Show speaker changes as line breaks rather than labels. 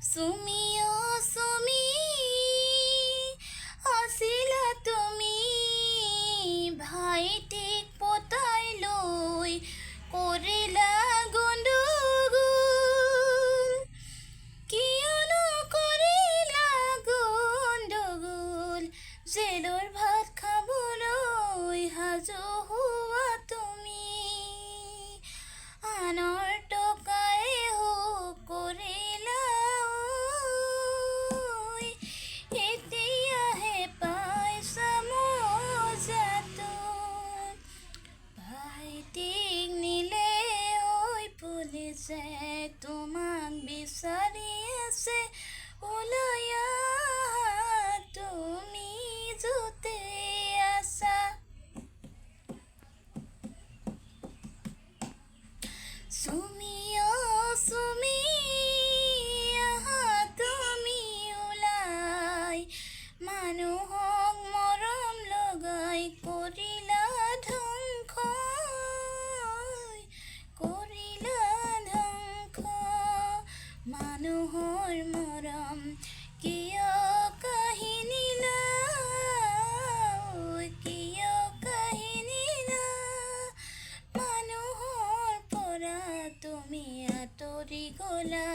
চুমি চুমি আছিলা তুমি ভাইটিক পতাই লৈ কৰিলা গণ্ডগোল কিয়নো কৰিলা গণ্ডগোল জেলৰ ভাত খাবলৈ সাজু হোৱা তুমি আনৰ টকাই হোক কৰিলা ঐ এতিয়াহে পাইছা মজাটোন ভাইটিক নিলে ঐ পুলিচে তোমাক বিচাৰি আছে ওলাই আহা তুমি য'তে আছা চুমি চুমি আহা তুমি ওলাই মানুহক মৰম লগাই কৰিলা ধ্বংস মানুহৰ মৰম কিয় কাহিনীলা কিয় কাহিনীলা মানুহৰ পৰা তুমি আঁতৰি গ'লা